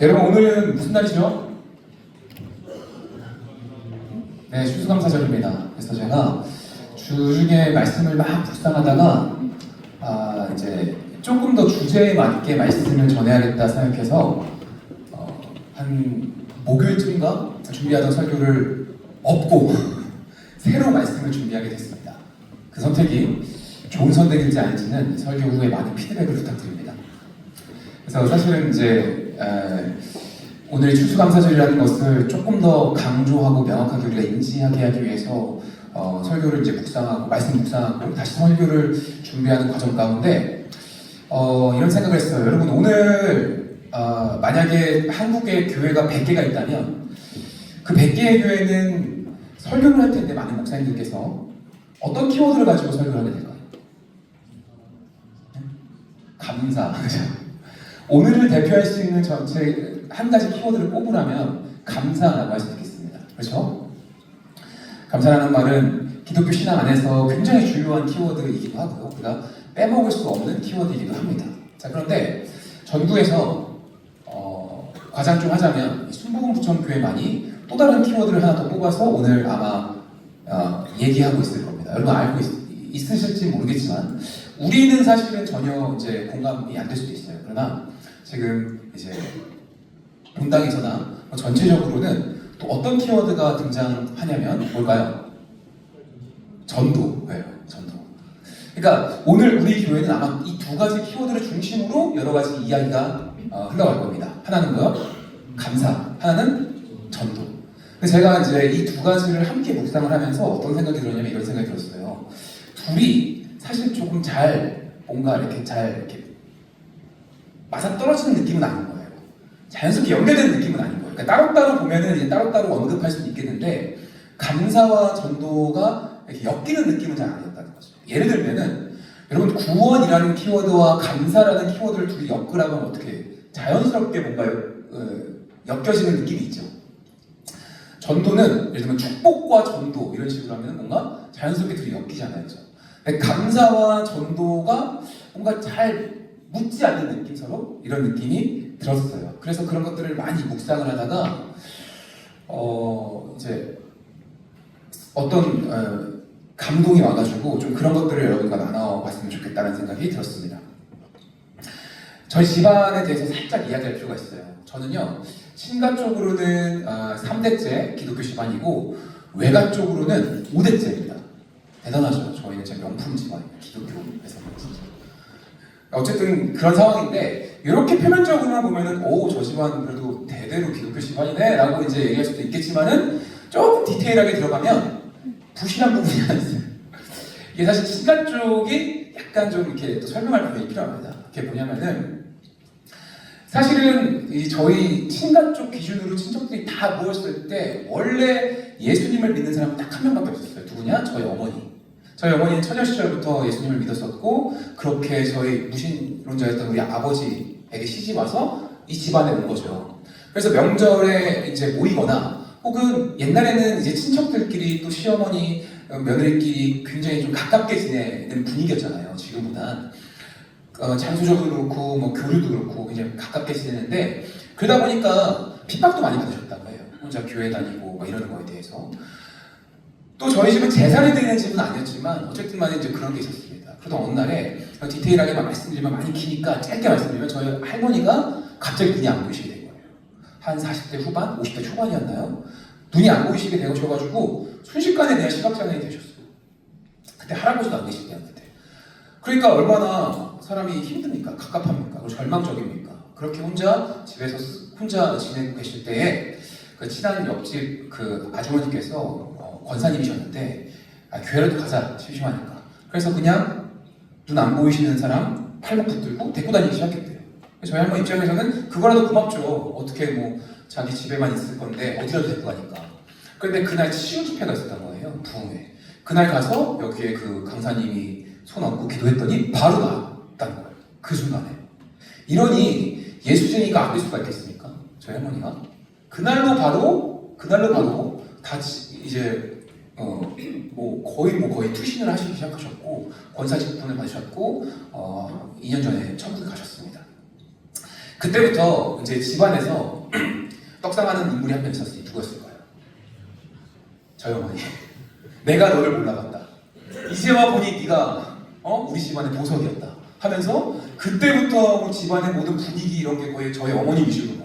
여러분 오늘은 무슨 날이죠? 네, 추수감사절입니다. 그래서 제가 주중에 말씀을 막 묵상하다가 이제 조금 더 주제에 맞게 말씀을 전해야겠다 생각해서 한 목요일쯤인가 준비하던 설교를 업고 새로 말씀을 준비하게 됐습니다. 그 선택이 좋은 선택인지 아닌지는 설교 후에 많은 피드백을 부탁드립니다. 그래서 사실은 이제 오늘 추수감사절이라는 것을 조금 더 강조하고 명확하게 우리가 인지하게 하기 위해서 설교를 이제 묵상하고 말씀 묵상하고 다시 설교를 준비하는 과정 가운데 이런 생각을 했어요. 여러분 오늘 만약에 한국에 교회가 100개가 있다면 그 100개의 교회는 설교를 할 텐데 많은 목사님들께서 어떤 키워드를 가지고 설교를 하게 될까요? 감사. 오늘을 대표할 수 있는 전체 한 가지 키워드를 꼽으라면 감사라고 할 수 있겠습니다. 그렇죠? 감사라는 말은 기독교 신앙 안에서 굉장히 중요한 키워드이기도 하고요. 우리가 빼먹을 수 없는 키워드이기도 합니다. 자, 그런데 전국에서 과장 좀 하자면 순복음 부천교회만이 또 다른 키워드를 하나 더 뽑아서 오늘 아마 얘기하고 있을 겁니다. 여러분 알고 있으실지 모르겠지만 우리는 사실은 전혀 이제 공감이 안 될 수도 있어요. 그러나 지금 이제 본당에서나 전체적으로는 또 어떤 키워드가 등장하냐면 뭘까요? 전도예요. 전도. 그러니까 오늘 우리 교회는 아마 이 두 가지 키워드를 중심으로 여러 가지 이야기가 흘러갈 겁니다. 하나는 뭐요? 감사. 하나는 전도. 근데 제가 이제 이 두 가지를 함께 묵상을 하면서 어떤 생각이 들었냐면 이런 생각이 들었어요. 둘이 사실 조금 뭔가 이렇게 맞아떨어지는 느낌은 아닌 거예요. 자연스럽게 연결되는 느낌은 아닌 거예요. 그러니까 따로따로 보면은 이제 따로따로 언급할 수는 있겠는데 감사와 전도가 이렇게 엮이는 느낌은 잘 아니었다는 거죠. 예를 들면은 여러분 구원이라는 키워드와 감사라는 키워드를 둘이 엮으라고 하면 어떻게 자연스럽게 뭔가 엮여지는 느낌이 있죠. 전도는 예를 들면 축복과 전도 이런 식으로 하면 뭔가 자연스럽게 둘이 엮이잖아요. 그렇죠? 근데 감사와 전도가 뭔가 잘 묻지 않는 느낌 서로 이런 느낌이 들었어요. 그래서 그런 것들을 많이 묵상을 하다가 이제 어떤 감동이 와가지고 좀 그런 것들을 여러분과 나눠봤으면 좋겠다는 생각이 들었습니다. 저희 집안에 대해서 살짝 이야기할 필요가 있어요. 저는요 친가 쪽으로는 3대째 기독교 집안이고 외가 쪽으로는 5대째입니다. 대단하죠. 저희는 진짜 명품 집안이에요. 기독교에서 어쨌든 그런 상황인데 이렇게 표면적으로만 보면은 저 집안 그래도 대대로 기독교 집안이네 라고 이제 얘기할 수도 있겠지만은 조금 디테일하게 들어가면 부실한 부분이 하나 있어요. 이게 사실 친가 쪽이 약간 좀 이렇게 또 설명할 부분이 필요합니다. 그게 뭐냐면은 사실은 저희 친가 쪽 기준으로 친척들이 다 모였을 때 원래 예수님을 믿는 사람은 딱 한 명밖에 없었어요. 누구냐? 저희 어머니. 저희 어머니는 처녀 시절부터 예수님을 믿었었고 그렇게 저희 무신론자였던 우리 아버지에게 시집 와서 이 집안에 온 거죠. 그래서 명절에 이제 모이거나 혹은 옛날에는 이제 친척들끼리 또 시어머니, 며느리끼리 굉장히 좀 가깝게 지내는 분위기였잖아요. 지금보단 장소적으로 그렇고 뭐 교류도 그렇고 그냥 가깝게 지내는데 그러다 보니까 핍박도 많이 받으셨다고 해요. 혼자 교회 다니고 막 이러는 거에 대해서. 또 저희 집은 제사를 드리는 집은 아니었지만 어쨌든 만에 이제 그런 게 있었습니다. 그러던 어느 날에 디테일하게 말씀드리면 많이 기니까 짧게 말씀드리면 저희 할머니가 갑자기 눈이 안 보이시게 된 거예요. 한 40대 후반, 50대 초반이었나요? 눈이 안 보이시게 되셔가지고 순식간에 그냥 시각장애인이 되셨어요. 그때 할아버지도 안 계실 때였는데. 그러니까 얼마나 사람이 힘듭니까? 갑갑합니까? 절망적입니까? 그렇게 혼자 집에서 혼자 지내고 계실 때에 그 친한 옆집 그 아주머니께서 권사님이셨는데 교회라도 가자 심심하니까 그래서 그냥 눈 안 보이시는 사람 팔목 붙들고 데리고 다니기 시작했대요. 저희 할머니 입장에서는 그거라도 고맙죠. 어떻게 뭐 자기 집에만 있을 건데 어디라도 데리고 가니까. 그런데 그날 치유 집회가 있었던 거예요. 부흥회. 그날 가서 여기에 그 강사님이 손 얹고 기도했더니 바로 나았다는 거예요. 그 순간에. 이러니 예수쟁이가 안 될 수가 있겠습니까? 저희 할머니가. 그날로 바로 다 이제 거의 투신을 하시기 시작하셨고 권사 직분을 받으셨고 2년 전에 천국에 가셨습니다. 그때부터 이제 집안에서 떡상하는 인물이 한 명 있었으니 누구였을까요? 저희 어머니. 내가 너를 몰라봤다. 이제와 보니 네가 우리 집안의 보석이었다 하면서 그때부터 우리 집안의 모든 분위기 이런 게 거의 저희 어머니 위주로.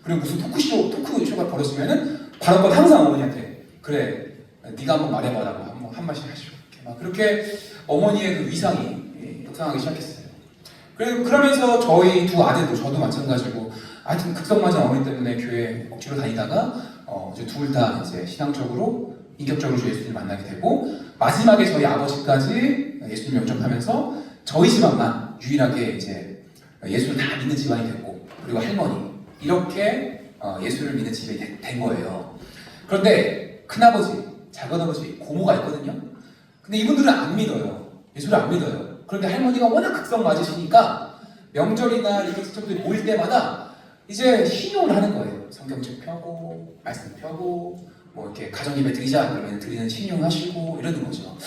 그리고 무슨 토크쇼가 벌어지면은 발언권 항상 어머니한테 그래 네가 한번 말해봐라고 한 말씩 하시고 막 그렇게 어머니의 그 위상이 떡상하기 시작했어요. 그러면서 저희 두 아들도 저도 마찬가지고 하여튼 극성맞은 어머니 때문에 교회 억지로 다니다가 이제 둘 다 이제 신앙적으로 인격적으로 주 예수님을 만나게 되고 마지막에 저희 아버지까지 예수님 영접하면서 저희 집안만 유일하게 이제 예수를 다 믿는 집안이 됐고 그리고 할머니 이렇게 예수를 믿는 집이 된 거예요. 그런데 큰아버지, 작은아버지, 고모가 있거든요. 근데 이분들은 안 믿어요. 예수를 안 믿어요. 그런데 할머니가 워낙 극성 맞으시니까 명절이나 이렇게 친척들이 모일 때마다 이제 신용을 하는 거예요. 성경책 펴고 말씀 펴고 뭐 이렇게 가정 예배 드리자 그러면 드리는 신용하시고 이러는 거죠.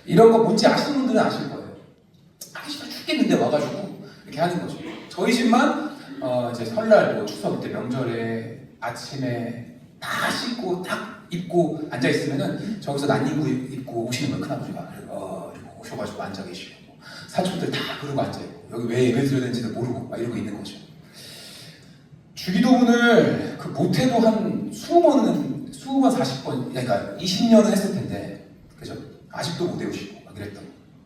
이런 거 뭔지 아시는 분들은 아실 거예요. 하기 싫어 죽겠는데 와가지고 이렇게 하는 거죠. 저희 집만 이제 설날 뭐 추석 때 명절에 아침에 다 씻고 딱 입고 앉아 있으면은 저기서 난닝구 입고 오시는 거예요. 큰아버지가 그리고 오셔가지고 앉아 계시고 사촌들 다 그러고 앉아 있고 여기 왜 예배 드려야 되는지도 모르고 막 이러고 있는 거죠. 주기도문을 그 못해도 한 20번 40번 그러니까 20년은 했을 텐데 그죠? 아직도 못 외우시고 막 이랬던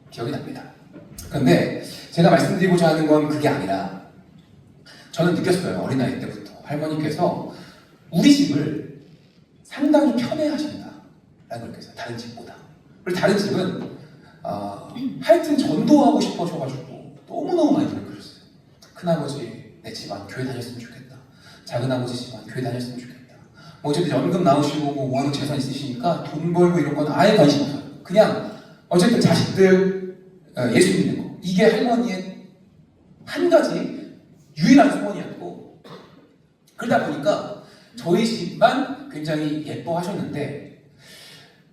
기억이 납니다. 그런데 제가 말씀드리고자 하는 건 그게 아니라 저는 느꼈어요. 어린아이 때부터 할머니께서 우리 집을 상당히 편애하신다 라는 걸 느꼈어요. 다른 집보다. 그리고 다른 집은 하여튼 전도하고 싶어셔가지고 너무너무 많이 노력하셨어요. 큰아버지 내 집안 교회 다녔으면 좋겠다. 작은아버지 집안 교회 다녔으면 좋겠다. 뭐 어쨌든 연금 나오시고 뭐 모아놓은 재산 있으시니까 돈 벌고 이런 건 아예 관심 없어요. 그냥 어쨌든 자식들 예수 믿는 거. 이게 할머니의 한 가지 유일한 소원이었고 그러다 보니까 저희 집만 굉장히 예뻐하셨는데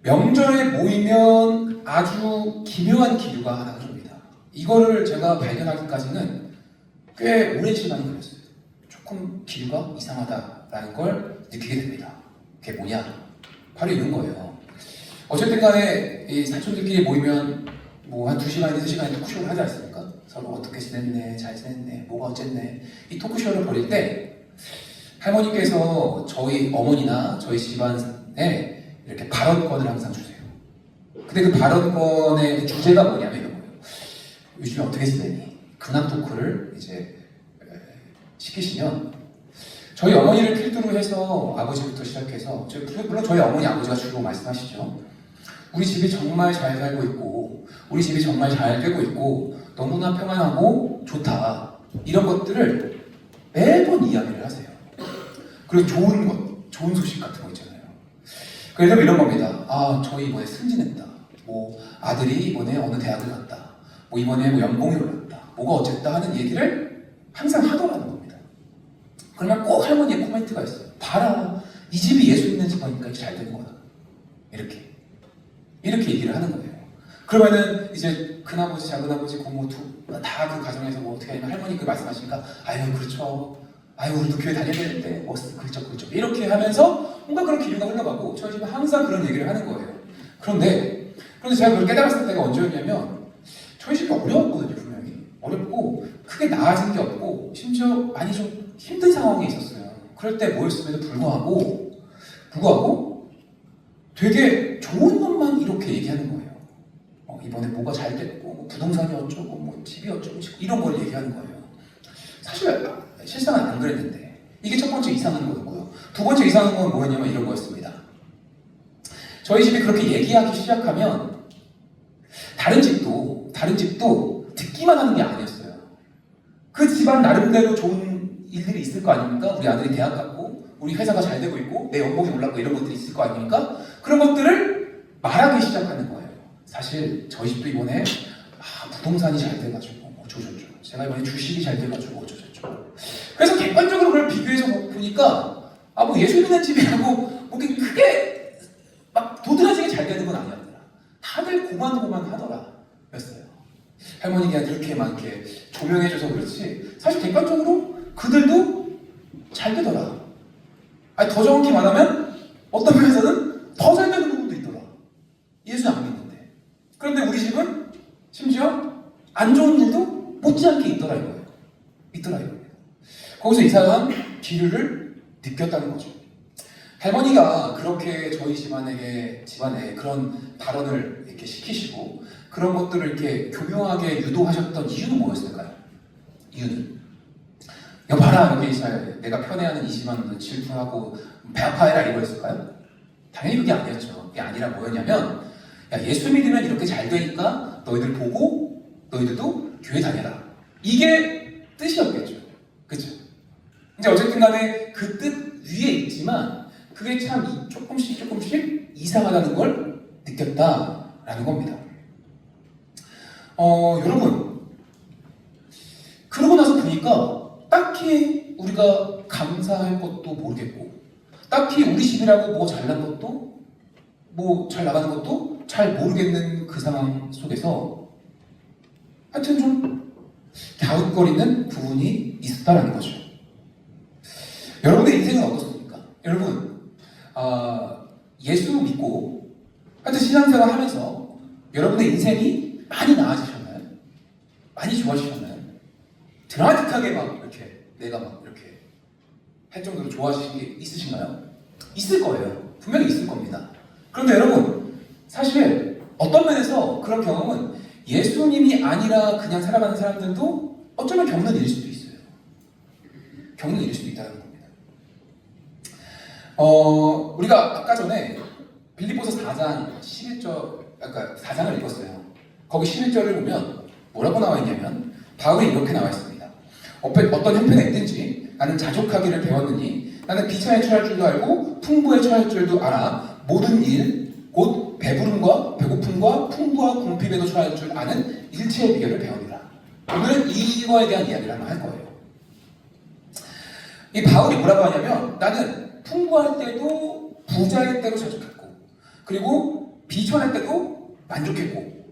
명절에 모이면 아주 기묘한 기류가 하나 흐릅니다. 이거를 제가 발견하기까지는 꽤 오랜 시간이 걸렸어요. 조금 기류가 이상하다라는 걸 느끼게 됩니다. 그게 뭐냐? 바로 이런 거예요. 어쨌든 간에 이 사촌들끼리 모이면 뭐 한 2시간이나 3시간에 토크쇼를 하지 않습니까? 서로 어떻게 지냈네, 잘 지냈네, 뭐가 어쨌네 이 토크쇼를 벌일 때 할머니께서 저희 어머니나 저희 집안에 이렇게 발언권을 항상 주세요. 근데 그 발언권의 주제가 뭐냐면 이런 거예요. 요즘에 어떻게 지내니? 근황 토크를 이제 시키시면 저희 어머니를 필두로 해서 아버지부터 시작해서 물론 저희 어머니 아버지가 주로 말씀하시죠. 우리 집이 정말 잘 살고 있고 우리 집이 정말 잘 되고 있고 너무나 평안하고 좋다 이런 것들을 매번 이야기를 하세요. 그리고 좋은 것, 좋은 소식 같은 거 있잖아요. 그래서 이런 겁니다. 저희 이번에 승진했다. 뭐 아들이 이번에 어느 대학을 갔다. 뭐 이번에 뭐 연봉이 올랐다. 뭐가 어쨌다 하는 얘기를 항상 하더라는 겁니다. 그러면 꼭 할머니의 코멘트가 있어요. 봐라, 이 집이 예수 믿는 집이니까 잘 되는 거다. 이렇게 얘기를 하는 거예요. 그러면은 이제 큰아버지, 작은아버지, 고모 다 그 가정에서 뭐 어떻게 하냐면 할머니 그 말씀하시니까 아유 그렇죠. 아유 우리도 교회 다녀야 되는데 그렇죠 이렇게 하면서 뭔가 그런 기류가 흘러가고 저희 집은 항상 그런 얘기를 하는 거예요. 그런데 제가 그걸 깨달았을 때가 언제였냐면 저희 집이 어려웠거든요. 분명히 어렵고 크게 나아진 게 없고 심지어 많이 좀 힘든 상황이 있었어요. 그럴 때 뭐였음에도 불구하고 되게 좋은 것만 이렇게 얘기하는 거예요. 이번에 뭐가 잘 됐고 뭐 부동산이 어쩌고 뭐 집이 어쩌고 이런 걸 얘기하는 거예요. 사실 실상은 안 그랬는데 이게 첫 번째 이상한 거였고요. 두 번째 이상한 건 뭐였냐면 이런 거였습니다. 저희 집이 그렇게 얘기하기 시작하면 다른 집도 듣기만 하는 게 아니었어요. 그 집안 나름대로 좋은 일들이 있을 거 아닙니까? 우리 아들이 대학 갔고 우리 회사가 잘 되고 있고 내 연봉이 올랐고 이런 것들이 있을 거 아닙니까? 그런 것들을 말하기 시작하는 거예요. 사실 저희 집도 이번에 부동산이 잘 돼가지고 어쩌저쩌 제가 이번에 주식이 잘 돼가지고 어쩌저쩌 그래서 객관적으로 그걸 비교해서 보니까 뭐 예수 믿는 집이라고 뭐 크게 막 도드라지게 잘 되는 건 아니었더라. 다들 고만고만하더라 였어요. 할머니가 그렇게 막 이렇게 조명해줘서 그렇지 사실 객관적으로 그들 일들도 잘 되더라. 아니, 더 정확히 말하면 어떤 면에서는 더 잘 되는 부분도 있더라. 예수 안 믿는데. 그런데 우리 집은 심지어 안 좋은 일도 못지않게 있더라 이거예요. 있더라 이거예요. 거기서 이 사람은 기류를 느꼈다는 거죠. 할머니가 그렇게 저희 집안에 그런 발언을 이렇게 시키시고 그런 것들을 이렇게 교묘하게 유도하셨던 이유는 뭐였을까요? 이유는 야 봐라 여기 내가 편애하는 이 집안은 질투하고 배 아파해라 이거였을까요? 당연히 그게 아니었죠. 그게 아니라 뭐였냐면 야 예수 믿으면 이렇게 잘 되니까 너희들 보고 너희들도 교회 다녀라. 이게 뜻이었겠죠. 그쵸? 이제 어쨌든 간에 그 뜻 위에 있지만 그게 참 조금씩 이상하다는 걸 느꼈다라는 겁니다. 여러분 그러고 나서 보니까 딱히 우리가 감사할 것도 모르겠고 딱히 우리 집이라고 뭐 잘난 것도 뭐 잘 나가는 것도 잘 모르겠는 그 상황 속에서 하여튼 좀 갸웃거리는 부분이 있었다는 거죠. 여러분의 인생은 어떻습니까? 여러분 예수 믿고 하여튼 신앙생활 하면서 여러분의 인생이 많이 나아지셨나요? 많이 좋아지셨나요? 드라마틱하게 막 이렇게 내가 막 이렇게 할 정도로 좋아지신 게 있으신가요? 있을 거예요. 분명히 있을 겁니다. 그런데 여러분 사실 어떤 면에서 그런 경험은 예수님이 아니라 그냥 살아가는 사람들도 어쩌면 겪는 일일 수도 있어요. 겪는 일일 수도 있다는 겁니다. 우리가 아까 전에 빌립보서 4장 11절 아까 4장을 읽었어요. 거기 11절을 보면 뭐라고 나와 있냐면 바울이 이렇게 나와 있습니다. 어떤 형편에 있든지 나는 자족하기를 배웠느니 나는 비천에 처할 줄도 알고 풍부에 처할 줄도 알아 모든 일 곧 배부름과 배고픔과 풍부와 궁핍에도 처할 줄 아는 일체의 비결을 배우리라. 오늘은 이거에 대한 이야기를 한번 할 거예요. 이 바울이 뭐라고 하냐면 나는 풍부할 때도 부자일 때도 자족했고 그리고 비천할 때도 만족했고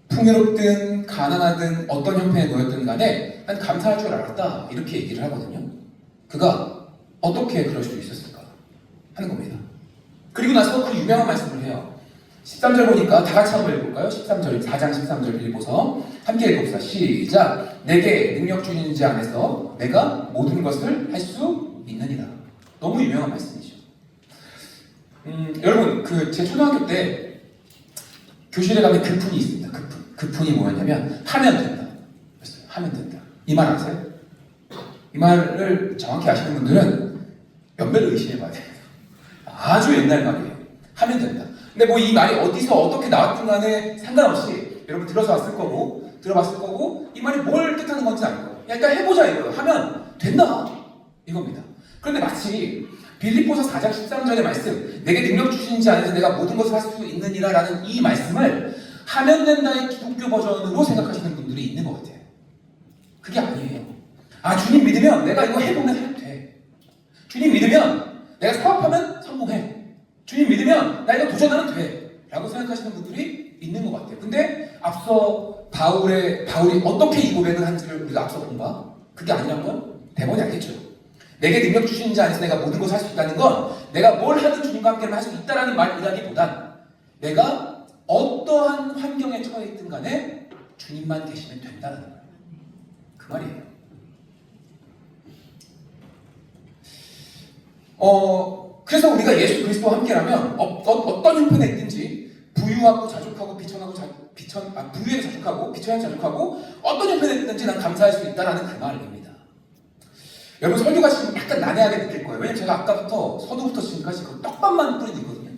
풍요롭든 가난하든 어떤 형편에 놓였든 간에 난 감사할 줄 알았다 이렇게 얘기를 하거든요. 그가 어떻게 그럴 수 있었을까 하는 겁니다. 그리고 나서 그 유명한 말씀을 해요. 13절 보니까 다 같이 한번 읽어볼까요? 13절, 4장 13절 빌립보서 함께 읽어봅시다. 시작! 내게 능력 주는 자 안에서 내가 모든 것을 할 수 있느니라. 너무 유명한 말씀이죠. 여러분 제 초등학교 때 교실에 가면 급훈이 있습니다. 급훈이 뭐였냐면 하면 된다. 하면 된다. 이 말 아세요? 이 말을 정확히 아시는 분들은 연배를 의심해봐야 돼요. 아주 옛날 말이에요. 하면 된다. 근데 뭐 이 말이 어디서 어떻게 나왔든 간에 상관없이 여러분 들어봤을 거고 이 말이 뭘 뜻하는 건지 알 거예요. 일단 해보자 이거예요. 하면 된다 이겁니다. 그런데 마치 빌립보서 4장 13절의 말씀 내게 능력 주신 자 안에서 내가 모든 것을 할 수 있느니라 라는 이 말씀을 하면 된다의 기독교 버전으로 생각하시는 분들이 있는 것 같아요. 그게 아니에요. 주님 믿으면 내가 이거 해보면 해도 돼. 주님 믿으면 내가 사업하면 성공해. 주님 믿으면 나 이거 도전하면 돼 라고 생각하시는 분들이 있는 것 같아요. 근데 앞서 바울이 어떻게 이 고백을 한지를 우리가 앞서 본가? 그게 아니란 건 대본이 알겠죠. 내게 능력 주신 자 안에서 내가 모든 것을 할 수 있다는 건 내가 뭘 하든 주님과 함께 할 수 있다는 말이라기보단 내가 어떠한 환경에 처해 있든 간에 주님만 계시면 된다는 거예요. 그 말이에요. 그래서 우리가 예수 그리스도와 함께라면 어떤 형편에 있든지 부유하고 자족하고 부유에 자족하고 비천에 자족하고 어떤 형편에 있든지 난 감사할 수 있다는 그 말입니다. 여러분 설교가 지금 약간 난해하게 느낄 거예요. 왜냐면 제가 아까부터 서두부터 지금까지 그 떡밥만 뿌리고 있거든요.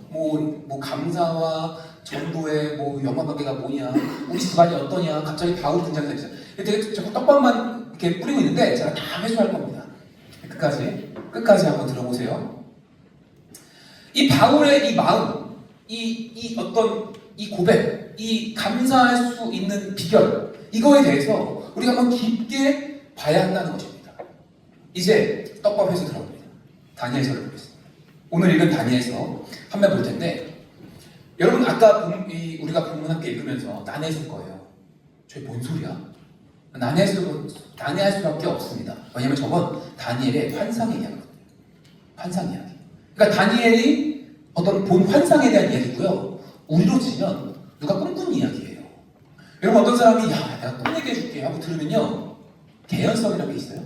뭐 감사와 전도의 뭐 연관관계가 뭐냐, 우리 집안이 어떠냐, 갑자기 바울이 등장해서 있어요. 되게 자꾸 떡밥만 이렇게 뿌리고 있는데 제가 다 회수할 겁니다. 끝까지 한번 들어보세요. 이 바울의 이 마음, 이 고백, 이 감사할 수 있는 비결, 이거에 대해서 우리가 한번 깊게 봐야 한다는 것입니다. 이제 떡밥 회수 들어갑니다. 다니엘서를 보겠습니다. 오늘 읽은 다니엘서 한번 볼 텐데, 여러분 아까 우리가 본문 함께 읽으면서 난해했을 거예요. 저게 뭔 소리야? 난해할 수밖에 없습니다. 왜냐면 저건 다니엘의 환상의 이야기거든요. 환상 이야기. 그러니까 다니엘이 어떤 본 환상에 대한 이야기고요. 우리로 치면 누가 꿈꾼 이야기예요. 여러분 어떤 사람이 야 내가 꿈 얘기해줄게 하고 들으면요 개연성이라는 게 있어요.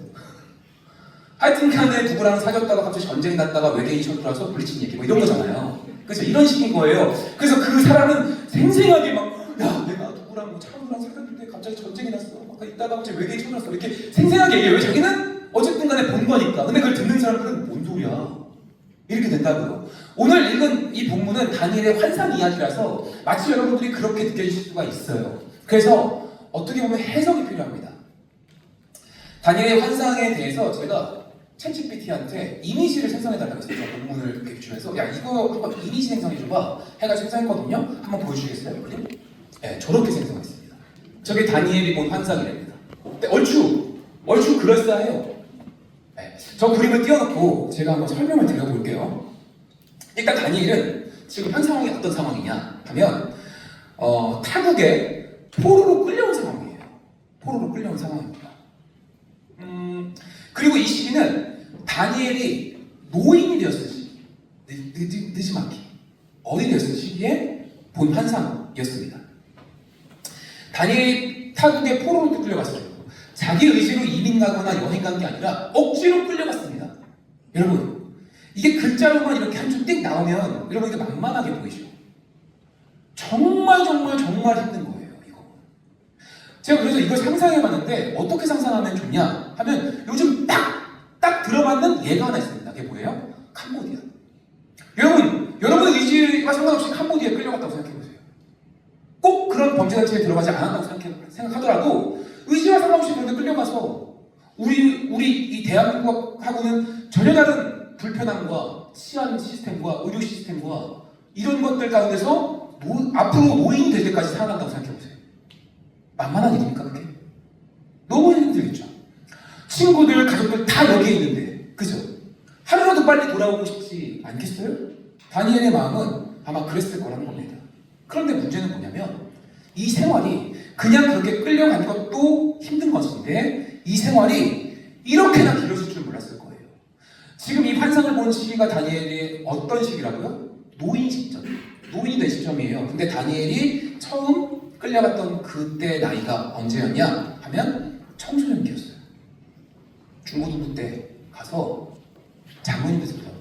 하여튼 간에 누구랑 사귀었다가 갑자기 전쟁 났다가 외계인이 쳐들어와서 물리친 얘기 뭐 이런 거잖아요. 그래서 이런 식인 거예요. 그래서 그 사람은 생생하게 막 야 내가 누구랑 뭐 차우랑 사귀었는데 갑자기 전쟁이 났어. 막 있다가 갑자기 외계인이 쳐들어왔어. 이렇게 생생하게 얘기해요. 왜 자기는 어쨌든 간에 본 거니까. 근데 그걸 듣는 사람들은 뭔 소리야. 이렇게 된다고요. 오늘 읽은 이 본문은 다니엘의 환상 이야기라서 마치 여러분들이 그렇게 느껴질 수가 있어요. 그래서 어떻게 보면 해석이 필요합니다. 다니엘의 환상에 대해서 제가 챗GPT한테 이미지를 생성해달라고 했어요. 본문을 이렇게 주면서 야 이거 한번 이미지 생성해줘봐 해가지고 생성했거든요. 한번 보여주시겠어요? 그림? 네, 저렇게 생성했습니다. 저게 다니엘이 본 환상이랍니다. 근데 얼추 그럴싸해요. 네, 저 그림을 띄워놓고 제가 한번 설명을 드려볼게요. 일단 다니엘은 지금 현 상황이 어떤 상황이냐 하면 타국에 포로로 끌려온 상황이에요. 포로로 끌려온 상황입니다. 그리고 이 시기는 다니엘이 노인이 되었을 시기, 늦지막히 어린이 되었을 시기에 본 환상이었습니다. 다니엘이 타국에 포로로 끌려갔어요. 자기 의지로 이민 가거나 여행 간 게 아니라 억지로 끌려갔습니다. 여러분, 이게 글자로만 이렇게 한 줄 띡 나오면 여러분 이게 만만하게 보이죠? 정말 힘든 거예요, 이거. 제가 그래서 이걸 상상해봤는데 어떻게 상상하면 좋냐 하면 요즘 딱 들어맞는 예가 하나 있습니다. 그게 뭐예요? 캄보디아. 여러분의 의지와 상관없이 캄보디아에 끌려갔다고 생각해보세요. 꼭 그런 범죄단체에 들어가지 않았다고 생각하더라도 의지와 상관없이 그런데 끌려가서 우리 이 대한민국하고는 전혀 다른 불편함과 치안 시스템과 의료 시스템과 이런 것들 가운데서 앞으로 노인이 될 때까지 살아간다고 생각해보세요. 만만한 일입니까 그게? 너무 힘들겠죠. 친구들, 가족들 다 여기에 있는데 그죠? 하루라도 빨리 돌아오고 싶지 않겠어요? 다니엘의 마음은 아마 그랬을 거라는 겁니다. 그런데 문제는 뭐냐면 이 생활이 그냥 그렇게 끌려간 것도 힘든 것인데 이 생활이 이렇게나 길어질 줄 몰랐을 거예요. 지금 이 환상을 본 시기가 다니엘의 어떤 시기라고요? 노인이 된 시점이에요. 근데 다니엘이 처음 끌려갔던 그때 나이가 언제였냐 하면 청소년기였어요. 중고등부 때 가서 장모님 돼서 배운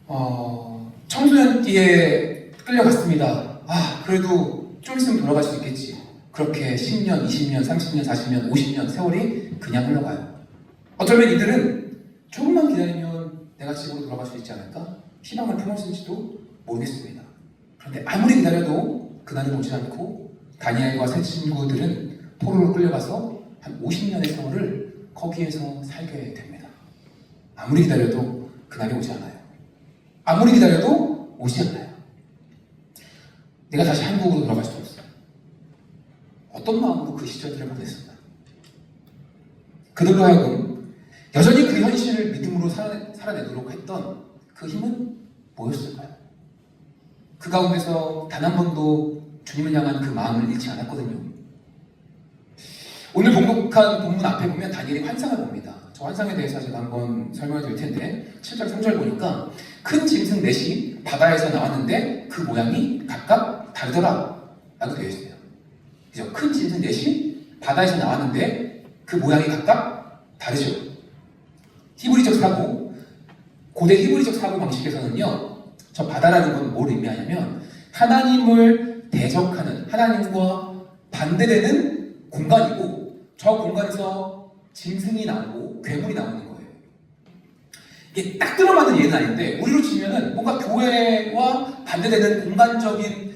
거예요. 청소년기에 끌려갔습니다. 그래도 좀 있으면 돌아갈 수 있겠지. 그렇게 10년, 20년, 30년, 40년, 50년 세월이 그냥 흘러가요. 어쩌면 이들은 조금만 기다리면 내가 집으로 돌아갈 수 있지 않을까? 희망을 품었을지도 모르겠습니다. 그런데 아무리 기다려도 그날은 오지 않고 다니엘과 세 친구들은 포로로 끌려가서 한 50년의 세월을 거기에서 살게 됩니다. 아무리 기다려도 그날이 오지 않아요. 아무리 기다려도 오지 않아요. 내가 다시 한국으로 돌아갈 수 없어요. 어떤 마음으로 그 시절들을 보냈을까? 그들로 하여금 여전히 그 현실을 믿음으로 살아내도록 했던 그 힘은 뭐였을까요? 그 가운데서 단 한 번도 주님을 향한 그 마음을 잃지 않았거든요. 오늘 봉독한 본문 앞에 보면 다니엘이 환상을 봅니다. 저 환상에 대해서 제가 한번 설명을 드릴 텐데 7절 3절 보니까 큰 짐승 넷이 바다에서 나왔는데 그 모양이 각각 다르더라 라고 되어 있어요. 그죠? 큰 짐승 넷이 바다에서 나왔는데 그 모양이 각각 다르죠. 히브리적 사고, 고대 히브리적 사고 방식에서는요, 저 바다라는 건 뭘 의미하냐면 하나님을 대적하는, 하나님과 반대되는 공간이고 저 공간에서 짐승이 나오고 괴물이 나오는 거예요. 이게 딱 들어맞는 예는 아닌데 우리로 치면은 뭔가 교회와 반대되는 공간적인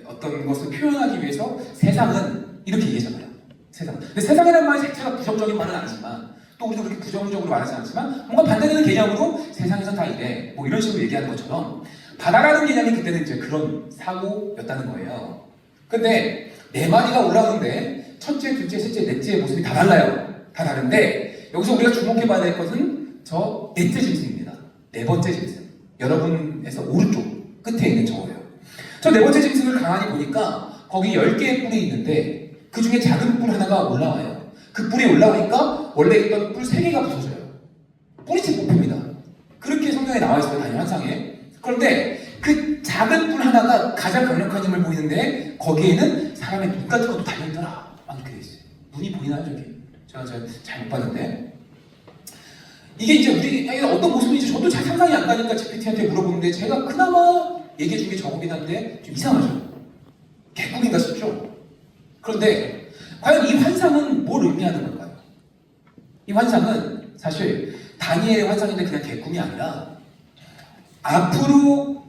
어떤 것을 표현하기 위해서 세상은 이렇게 얘기하잖아요. 세상. 근데 세상이라는 말이 자체가 부정적인 말은 아니지만 또 우리도 그렇게 부정적으로 말하지 않지만 뭔가 반대되는 개념으로 세상에선 다 이래 뭐 이런 식으로 얘기하는 것처럼 바다라는 개념이 그때는 이제 그런 사고였다는 거예요. 근데 네 마리가 올라오는데 첫째, 둘째, 셋째, 넷째의 모습이 다 달라요. 다 다른데 여기서 우리가 주목해봐야 될 것은 저 넷째 짐승입니다. 네 번째 짐승. 여러분에서 오른쪽 끝에 있는 저예요. 저 네 번째 짐승을 가만히 보니까 거기 10개의 뿔이 있는데 그 중에 작은 뿔 하나가 올라와요. 그 뿔이 올라오니까 원래 있던 뿔 3개가 부서져요. 뿔이 쭉 뽑힙니다. 그렇게 성경에 나와 있어요. 다니엘 환상에. 그런데 그 작은 뿔 하나가 가장 강력한 힘을 보이는데 거기에는 사람의 눈 같은 것도 달려있더라. 막 이렇게 돼 있어요. 눈이 보이나요, 저기? 제가 잘 못 봤는데. 이게 이제 우리 어떤 모습인지 저도 잘 상상이 안 가니까 GPT한테 물어보는데 제가 그나마 얘기해 준 게 저거긴 한데 좀 이상하죠? 개꿈인가 싶죠? 그런데 과연 이 환상은 뭘 의미하는 걸까요? 이 환상은 사실 다니엘의 환상인데 그냥 개꿈이 아니라 앞으로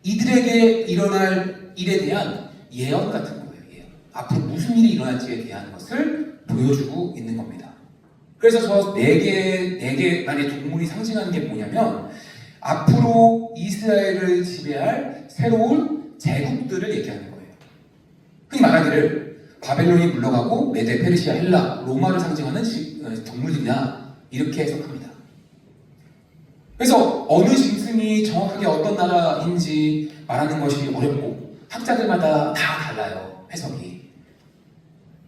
이들에게 일어날 일에 대한 예언 같은 거예요. 예언. 앞으로 무슨 일이 일어날지에 대한 것을 보여주고 있는 겁니다. 그래서 저 4개 만의 동물이 상징하는 게 뭐냐면 앞으로 이스라엘을 지배할 새로운 제국들을 얘기하는 거예요. 흔히 말하기를 바벨론이 물러가고 메데, 페르시아, 헬라, 로마를 상징하는 동물들이나 이렇게 해석합니다. 그래서 어느 짐승이 정확하게 어떤 나라인지 말하는 것이 어렵고 학자들마다 다 달라요. 해석이.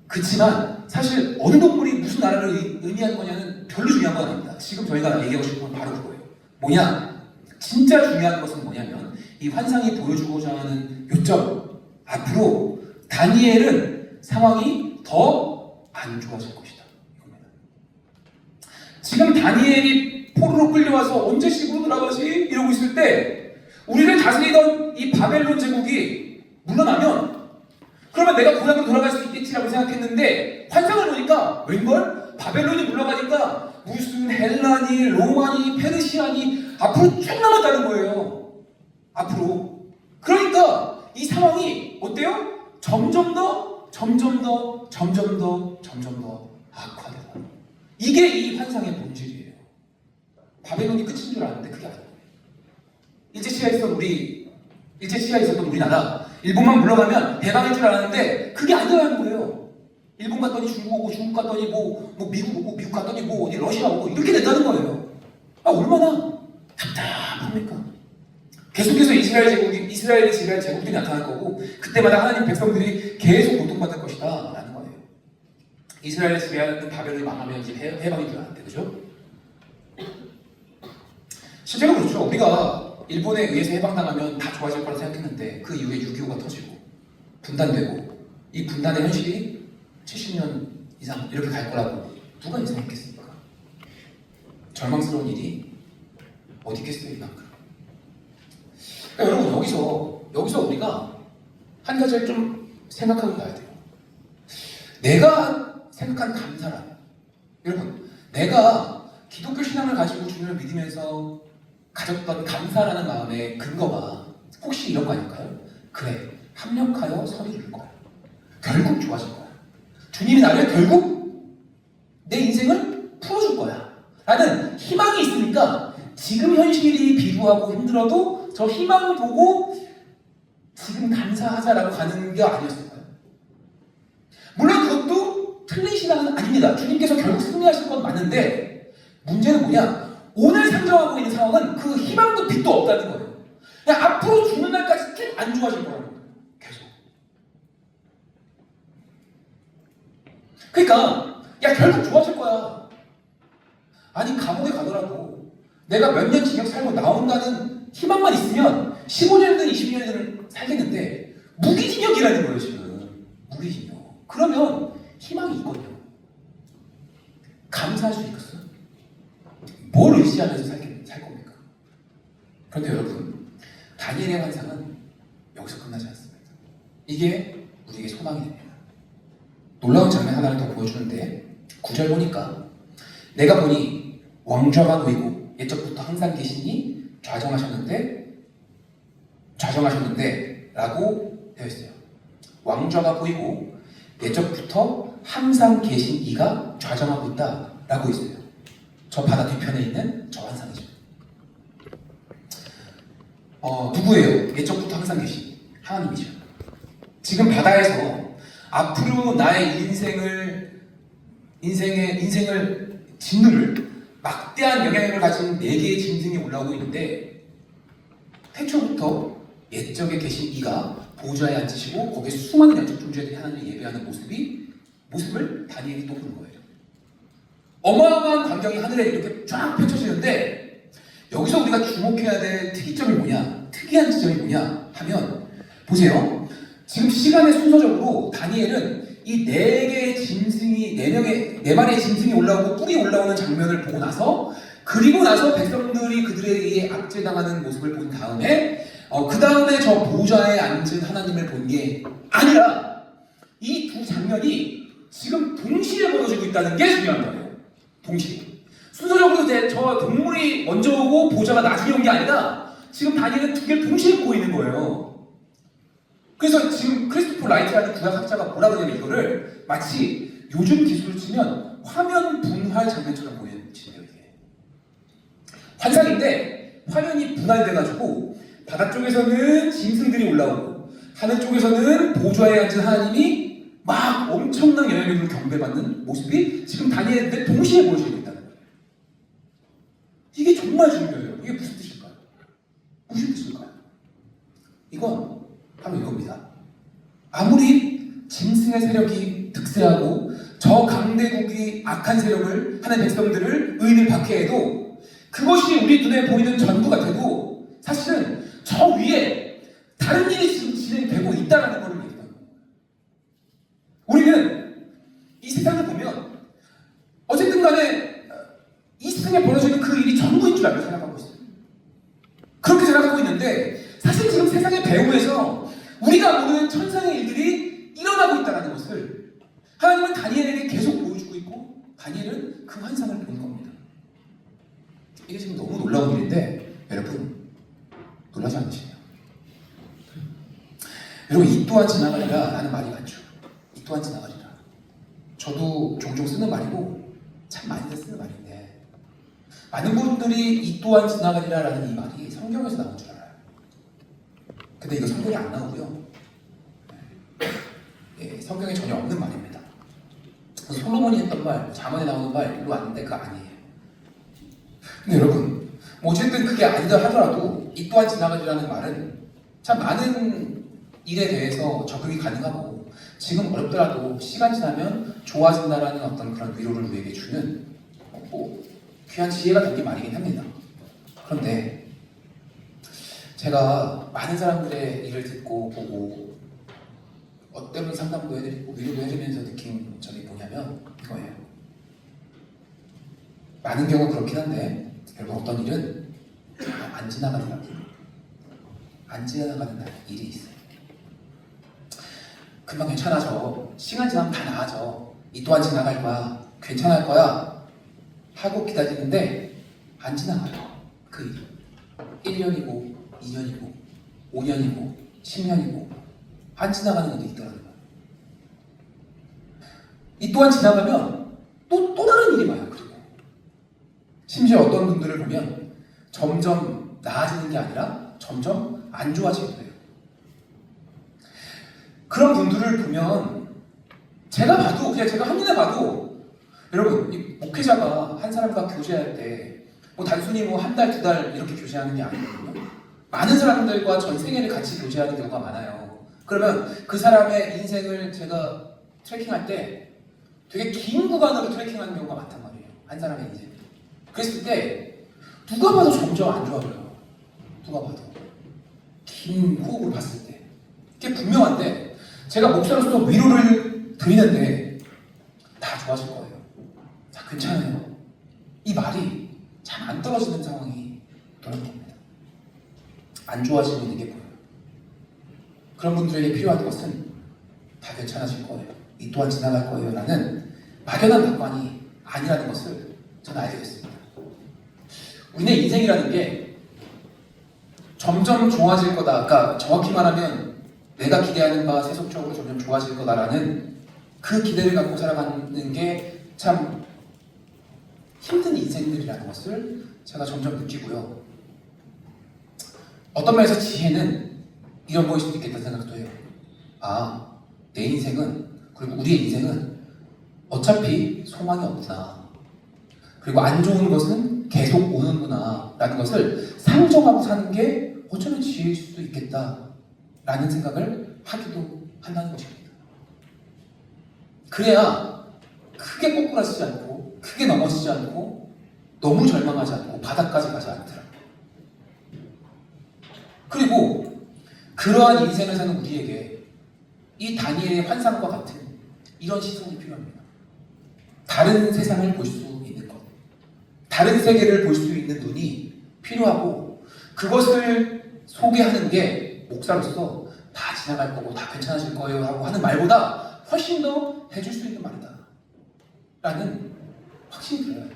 그렇지만 사실 어느 동물이 무슨 나라를 의미하는 거냐는 별로 중요한 건 아닙니다. 지금 저희가 얘기하고 싶은 건 바로 그거예요. 뭐냐? 진짜 중요한 것은 뭐냐면 이 환상이 보여주고자 하는 요점, 앞으로 다니엘은 상황이 더 안 좋아질 것이다. 이겁니다. 지금 다니엘이 포로로 끌려와서 언제 시부로 돌아가지? 이러고 있을 때 우리를 다스리던 이 바벨론 제국이 물러나면 그러면 내가 고향으로 돌아갈 수 있겠지라고 생각했는데 환상을 보니까 웬걸? 바벨론이 물러가니까 무슨 헬라니, 로마니, 페르시아니 앞으로 쭉 남았다는 거예요. 앞으로. 그러니까 이 상황이 어때요? 점점 더 악화되다. 이게 이 환상의 본질이에요. 바벨론이 끝인 줄 알았는데 그게 아니에요. 일제 시야에 있었던 우리나라, 일본만 물러가면 대박일 줄 알았는데 그게 아니라는 거예요. 일본 갔더니 중국 오고, 중국 갔더니 뭐 미국 오고, 미국 갔더니 뭐 어디 러시아 오고 이렇게 된다는 거예요. 얼마나 답답합니까? 계속해서 이스라엘의 지배할 제국들이 나타날 거고 그때마다 하나님 백성들이 계속 고통받을 것이다 라는 거예요. 이스라엘을 지배하는 바벨론이 망하면 이제 해방인 줄 알았는데, 그죠? 실제로 그렇죠. 우리가 일본에 의해서 해방당하면 다 좋아질 거라 생각했는데 그 이후에 6.25가 터지고 분단되고 이 분단의 현실이 70년 이상 이렇게 갈 거라고 누가 예상했겠습니까? 절망스러운 일이 어디 있겠어요, 이만큼. 그러니까 여러분 여기서 우리가 한 가지를 좀 생각하고 가야 돼요. 내가 생각한 감사란, 여러분 내가 기독교 신앙을 가지고 주님을 믿으면서 가졌던 감사라는 마음의 근거가 혹시 이런 거 아닐까요? 그래, 합력하여 서리 줄 거야. 결국 좋아질 거야. 주님이 나를 결국 내 인생을 풀어줄 거야 라는 희망이 있으니까 지금 현실이 비루하고 힘들어도 저 희망을 보고 지금 감사하자라고 가는 게 아니었을까요? 물론 그것도 틀린 신앙은 아닙니다. 주님께서 결국 승리하실 건 맞는데 문제는 뭐냐? 오늘 상정하고 있는 상황은 그 희망도 빛도 없다는 거예요. 그냥 앞으로 죽는 날까지 쭉 안 좋아질 거라는 거예요. 계속. 그러니까 결국 좋아질 거야. 아니 감옥에 가더라도 내가 몇 년 징역 살고 나온다는 희망만 있으면 15년이든 20년이든 살겠는데 무기징역이라는 거예요 지금. 무기징역. 그러면 희망이 있거든요. 감사할 수 있겠어요? 뭘 의지하면서 살 겁니까? 그런데 여러분, 다니엘의 환상은 여기서 끝나지 않습니다. 이게 우리에게 소망이 됩니다. 놀라운 장면 하나를 더 보여주는데 9절 보니까 내가 보니 왕좌가 보이고 옛적부터 항상 계시니 좌정하셨는데 라고 되어 있어요. 왕좌가 보이고 옛적부터 항상 계신 이가 좌정하고 있다 라고 있어요. 저 바다 뒤편에 있는 저 환상이죠. 누구예요? 옛적부터 항상 계신 하나님이죠. 지금 바다에서 앞으로 나의 인생을 짓누를 막대한 영향력을 가진 4개의 짐승이 올라오고 있는데 태초부터 옛적에 계신 이가 보좌에 앉으시고 거기에 수많은 영적 존재들이 하나님을 예배하는 모습을 다니엘이 또 본 거예요. 어마어마한 광경이 하늘에 이렇게 쫙 펼쳐지는데 여기서 우리가 주목해야 될 특이점이 뭐냐, 특이한 지점이 뭐냐 하면 보세요. 지금 시간의 순서적으로 다니엘은 이 네 개의 짐승이 네 마리의 짐승이 올라오고 뿔이 올라오는 장면을 보고 나서 그리고 나서 백성들이 그들에 의해 압제당하는 모습을 본 다음에 그 다음에 저 보좌에 앉은 하나님을 본 게 아니라 이 두 장면이 지금 동시에 벌어지고 있다는 게 중요한 거예요. 동시에. 순서적으로 저 동물이 먼저 오고 보좌가 나중에 온 게 아니라 지금 다니엘은 두 개를 동시에 보고 있는 거예요. 그래서 지금 크리스토퍼 라이트라는 구약학자가 뭐라 그러냐면 이거를 마치 요즘 기술을 치면 화면 분할 장면처럼 보여진대요. 이게 환상인데 화면이 분할돼가지고 바다 쪽에서는 짐승들이 올라오고 하늘 쪽에서는 보좌에 앉은 하나님이 막 엄청난 영향력으로 경배받는 모습이 지금 다니엘한테 동시에 보여지고 있다는 거예요. 이게 정말 중요해요. 이게 무슨 뜻일까요? 무슨 뜻일까요? 이건 바로 이겁니다. 아무리 짐승의 세력이 득세하고 저 강대국이 악한 세력을 하는 백성들을 의인을 박해해도 그것이 우리 눈에 보이는 전부 같아도 사실은 저 위에 다른 일이 지금 진행되고 있다는 것을 얘기합니다. 우리는 이 세상을 보면 어쨌든 간에 이 세상에 벌어지는 그 일이 전부인 줄 알고 생각하고 있어요. 그렇게 생각하고 있는데 사실 지금 세상의 배후에서 우리가 모르는 천상의 일들이 일어나고 있다는 것을 하나님은 다니엘에게 계속 보여주고 있고 다니엘은 그 환상을 본 겁니다. 이게 지금 너무 놀라운 일인데 여러분 놀라지 않으시나요? 여러분 이 또한 지나가리라 라는 말이 많죠. 이 또한 지나가리라. 저도 종종 쓰는 말이고 참 많이 쓰는 말인데 많은 분들이 이 또한 지나가리라 라는 이 말이 성경에서 나온 줄 알아요. 근데 이거 성경에 안 나오고요. 예, 성경에 전혀 없는 말입니다. 솔로몬이 했던 말, 잠언에 나오는 말로 왔는데 그거 아니에요. 근데 여러분, 어쨌든 그게 아니다 하더라도 이 또한 지나가리라는 말은 참 많은 일에 대해서 적용이 가능하고 지금 어렵더라도 시간 지나면 좋아진다라는 어떤 그런 위로를 우리에게 주는 귀한 지혜가 담긴 말이긴 합니다. 그런데 제가 많은 사람들의 일을 듣고 보고 때로는 상담도 해드리고 위로도 해드리면서 느낀 점이 뭐냐면 이거예요. 많은 경우 그렇긴 한데 여러분 어떤 일은 안 지나가는 날, 안 지나가는 날 일이 있어요. 금방 괜찮아져. 시간 지나면 다 나아져. 이 또한 지나갈 거야. 괜찮을 거야. 하고 기다리는데 안 지나가요. 그 일. 1년이고 2년이고 5년이고 10년이고 안 지나가는 일이 있더라고요. 이 또한 지나가면 또 다른 일이 와요. 그리고 심지어 어떤 분들을 보면 점점 나아지는 게 아니라 점점 안 좋아지게 돼요. 그런 분들을 보면 제가 봐도 그냥 제가 한눈에 봐도 여러분 이 목회자가 한 사람과 교제할 때 뭐 단순히 뭐 한 달, 두 달 이렇게 교제하는 게 아니거든요. 많은 사람들과 전 생애를 같이 교제하는 경우가 많아요. 그러면 그 사람의 인생을 제가 트래킹할 때 되게 긴 구간으로 트래킹하는 경우가 많단 말이에요. 한 사람의 인생. 그랬을 때 누가 봐도 점점 안 좋아 보여요. 누가 봐도. 긴 호흡을 봤을 때. 그게 분명한데 제가 목사로서 위로를 드리는데 다 좋아질 거예요. 다 괜찮아요. 이 말이 참 안 떨어지는 상황이 그런 겁니다. 안 좋아지는 게 보여요. 그런 분들에게 필요한 것은 다 괜찮아질 거예요. 이 또한 지나갈 거예요 라는 막연한 낙관이 아니라는 것을 저는 알게 됐습니다. 우리의 인생이라는 게 점점 좋아질 거다. 그러니까 정확히 말하면 내가 기대하는 바와 세속적으로 점점 좋아질 거다라는 그 기대를 갖고 살아가는 게 참 힘든 인생들이라는 것을 제가 점점 느끼고요. 어떤 면에서 지혜는 이런 거일 수도 있겠다는 생각도 해요. 아, 내 인생은, 그리고 우리의 인생은 어차피 소망이 없구나. 그리고 안 좋은 것은 계속 오는구나 라는 것을 상정하고 사는 게 어쩌면 지혜일 수도 있겠다 라는 생각을 하기도 한다는 것입니다. 그래야 크게 꼬꾸라지지 않고 크게 넘어지지 않고 너무 절망하지 않고 바닥까지 가지 않더라고요. 그리고 그러한 인생을 사는 우리에게 이 다니엘의 환상과 같은 이런 시선이 필요합니다. 다른 세상을 볼 수 있는 것, 다른 세계를 볼 수 있는 눈이 필요하고, 그것을 소개하는 게 목사로서 다 지나갈 거고 다 괜찮아질 거예요 라고 하는 말보다 훨씬 더 해줄 수 있는 말이다 라는 확신이 들어요.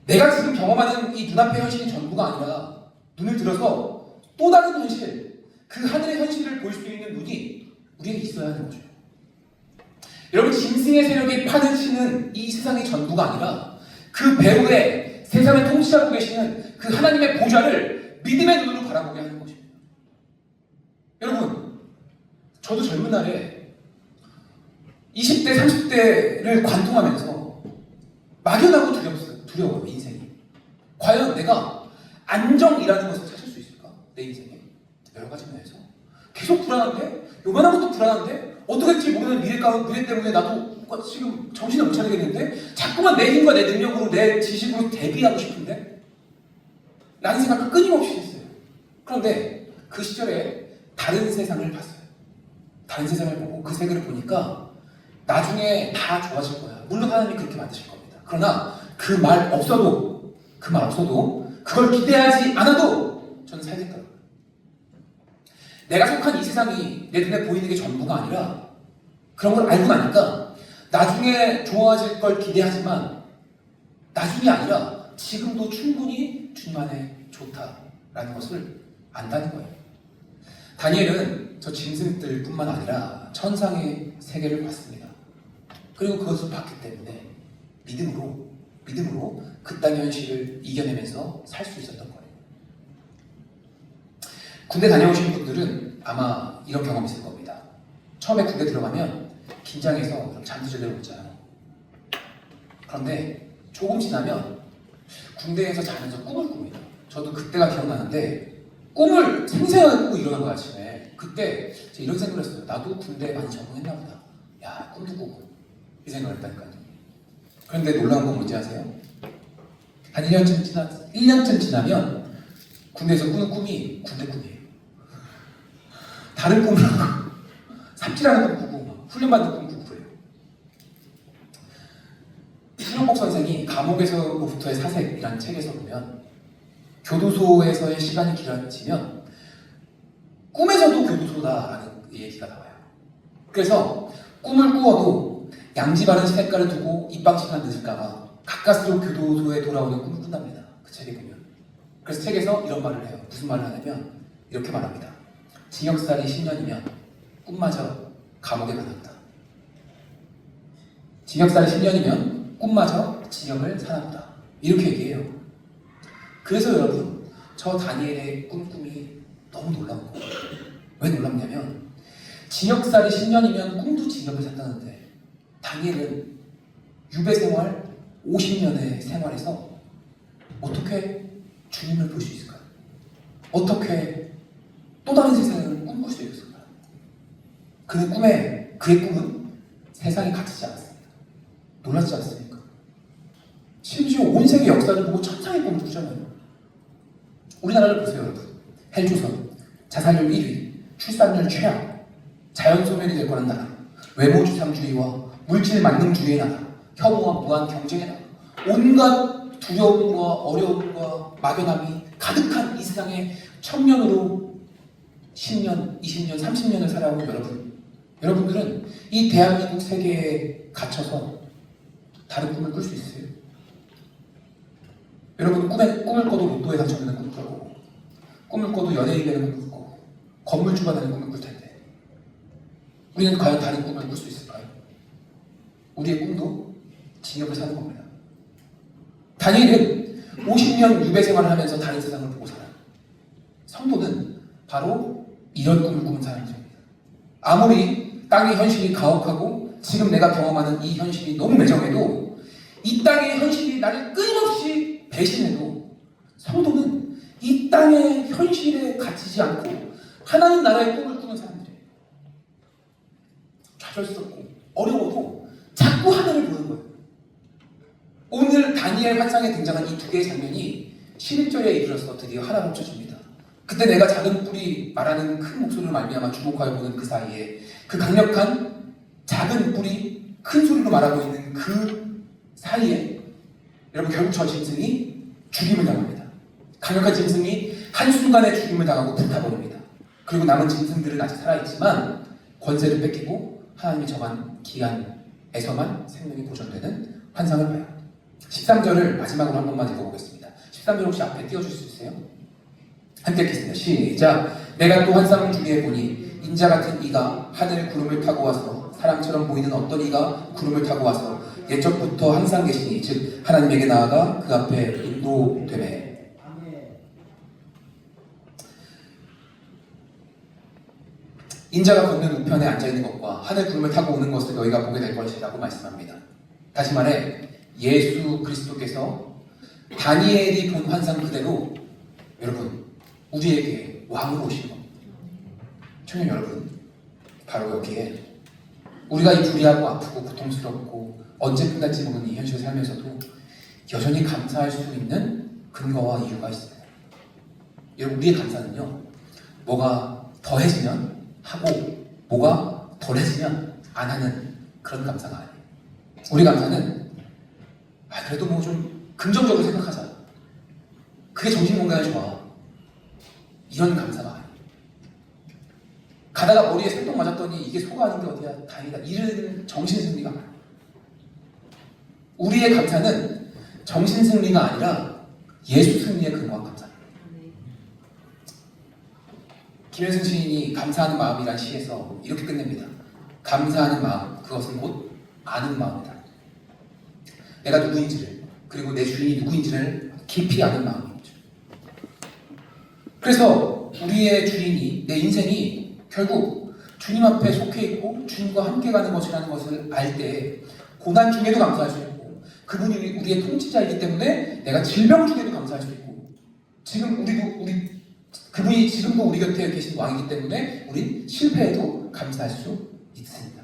내가 지금 경험하는 이 눈앞의 현실이 전부가 아니라 눈을 들어서 또 다른 현실, 그 하늘의 현실을 볼 수 있는 눈이 우리에게 있어야 하는 거죠. 여러분, 짐승의 세력이 판을 치는 이 세상이 전부가 아니라 그 배후에 세상을 통치하고 계시는 그 하나님의 보좌를 믿음의 눈으로 바라보게 하는 것입니다. 여러분, 저도 젊은 날에 20대, 30대를 관통하면서 막연하고 두려워요, 인생이. 과연 내가 안정이라는 것을 찾을 수 있을까? 내 인생에. 여러 가지 면에서. 계속 불안한데? 요만한 것도 불안한데? 어떻게 될지 모르는 미래 때문에 나도 지금 정신을 못 차리겠는데? 자꾸만 내 힘과 내 능력으로, 내 지식으로 대비하고 싶은데? 라는 생각을 끊임없이 했어요. 그런데 그 시절에 다른 세상을 봤어요. 다른 세상을 보고 그 세계를 보니까 나중에 다 좋아질 거야. 물론 하나님이 그렇게 만드실 겁니다. 그러나 그 말 없어도 그걸 기대하지 않아도 저는 살겠더라고요. 내가 속한 이 세상이 내 눈에 보이는 게 전부가 아니라 그런 걸 알고 나니까 나중에 좋아질 걸 기대하지만 나중이 아니라 지금도 충분히 주님 안에 좋다라는 것을 안다는 거예요. 다니엘은 저 짐승들 뿐만 아니라 천상의 세계를 봤습니다. 그리고 그것을 봤기 때문에 믿음으로 그 땅의 현실을 이겨내면서 살 수 있었던 거예요. 군대 다녀오신 분들은 아마 이런 경험이 있을 겁니다. 처음에 군대 들어가면 긴장해서 잠도 제대로 못 자요. 그런데 조금 지나면 군대에서 자면서 꿈을 꿉니다. 저도 그때가 기억나는데 꿈을 생생하게 꾸고 일어난 거 아침에. 그때 제가 이런 생각을 했어요. 나도 군대에 많이 적응했나 보다. 야, 꿈도 꾸고. 이 생각을 했다니까요. 그런데 놀라운 건 뭔지 아세요? 한 1년쯤 지나면 군대에서 꾸는 꿈이 군대 꿈이에요. 다른 꿈을 하고 삽질하는 꿈 꾸고 훈련받는 꿈 꾸고 그래요. 수영복 선생이 감옥에서부터의 사색이라는 책에서 보면 교도소에서의 시간이 길어지면 꿈에서도 교도소다라는 얘기가 나와요. 그래서 꿈을 꾸어도 양지 바른 시냇가를 두고 입방심만 늦을까봐 가까스로 교도소에 돌아오는 꿈을 꾼답니다. 그 책에 보면. 그래서 책에서 이런 말을 해요. 무슨 말을 하냐면 이렇게 말합니다. 징역살이 10년이면 꿈마저 감옥에 가놨다. 징역살이 10년이면 꿈마저 징역을 사놨다. 이렇게 얘기해요. 그래서 여러분, 저 다니엘의 꿈이 너무 놀라운 거예요. 왜 놀랍냐면 징역살이 10년이면 꿈도 징역을 샀다는데 다니엘은 유배 생활 50년의 생활에서 어떻게 주님을 볼 수 있을까요? 어떻게 또 다른 세상을 꿈꿀 수 있을까요? 그의 꿈은 세상에 갇히지 않았습니다. 놀랐지 않습니까? 심지어 온 세계 역사를 보고 천상의 꿈을 꾸잖아요. 우리나라를 보세요, 여러분. 헬조선, 자살률 1위, 출산율 최악, 자연소멸이 될 거란 나라, 외모주상주의와 물질 만능주의의 나라, 혐오와 무한 경쟁의 나라, 온갖 두려움과 어려움과 막연함이 가득한 이 세상에 천년으로 10년, 20년, 30년을 살아온 여러분들은 이 대한민국 세계에 갇혀서 다른 꿈을 꿀 수 있어요? 여러분, 꿈을 꿔도 로또에 당첨되는 꿈을 꾸고, 꿈을 꿔도 연예인 되는 꿈을 꾸고, 건물주가 되는 꿈을 꿀 텐데 우리는 과연 다른 꿈을 꿀 수 있을까요? 우리의 꿈도 징역을 사는 겁니다. 다니엘은 50년 유배 생활을 하면서 다른 세상을 보고 살아요. 성도는 바로 이런 꿈을 꾸는 사람들입니다. 아무리 땅의 현실이 가혹하고 지금 내가 경험하는 이 현실이 너무 매정해도, 이 땅의 현실이 나를 끊임없이 배신해도 성도는 이 땅의 현실에 갇히지 않고 하나님 나라의 꿈을 꾸는 좌절스럽고 어려워도 자꾸 하늘을 보는 거예요. 오늘 다니엘 환상에 등장한 이 두 개의 장면이 11절에 이르러서 드디어 하나가 멈춰집니다. 그때 내가 작은 뿔이 말하는 큰 목소리로 말미암아 주목하여 보는 그 사이에 그 강력한 작은 뿔이 큰 소리로 말하고 있는 그 사이에 여러분 결국 저 짐승이 죽임을 당합니다. 강력한 짐승이 한순간에 죽임을 당하고 불타버립니다. 그리고 남은 짐승들은 아직 살아있지만 권세를 뺏기고 하나님이 정한 기한에서만 생명이 보존되는 환상을 봐요. 13절을 마지막으로 한 번만 읽어보겠습니다. 13절 혹시 앞에 띄워줄 수 있어요? 함께 읽겠습니다. 시작. 내가 또 환상 중에 보니 인자 같은 이가 하늘 구름을 타고 와서 사람처럼 보이는 어떤 이가 구름을 타고 와서 옛적부터 항상 계시니 즉 하나님에게 나아가 그 앞에 인도되매. 인자가 걷는 우편에 앉아있는 것과 하늘 구름을 타고 오는 것을 너희가 보게 될 것이라고 말씀합니다. 다시 말해 예수 그리스도께서 다니엘이 본 환상 그대로 여러분 우리에게 왕으로 오신 겁니다. 청년 여러분, 바로 여기에 우리가 이 불의하고 아프고 고통스럽고 언제 끝날지 모르는 이 현실을 살면서도 여전히 감사할 수 있는 근거와 이유가 있습니다. 여러분, 우리의 감사는요, 뭐가 더해지면 하고 뭐가 덜해지면 안 하는 그런 감사가 아니에요. 우리 감사는 그래도 뭐 좀 긍정적으로 생각하자, 그게 정신건강에 좋아, 이런 감사가 아니에요. 가다가 머리에 생동 맞았더니 이게 소가 아닌데 어디야, 다행이다, 이런 정신승리가 아니에요. 우리의 감사는 정신승리가 아니라 예수 승리에 근거한 감사입니다. 김현승 시인이 감사하는 마음이란 시에서 이렇게 끝냅니다. 감사하는 마음, 그것은 곧 아는 마음이다. 내가 누구인지를, 그리고 내 주인이 누구인지를 깊이 아는 마음이죠. 그래서 우리의 주인이, 내 인생이 결국 주님 앞에 속해 있고 주님과 함께 가는 것이라는 것을 알 때 고난 중에도 감사할 수 있고, 그분이 우리의 통치자이기 때문에 내가 질병 중에도 감사할 수 있고, 지금 그분이 지금도 우리 곁에 계신 왕이기 때문에 우린 실패해도 감사할 수 있습니다.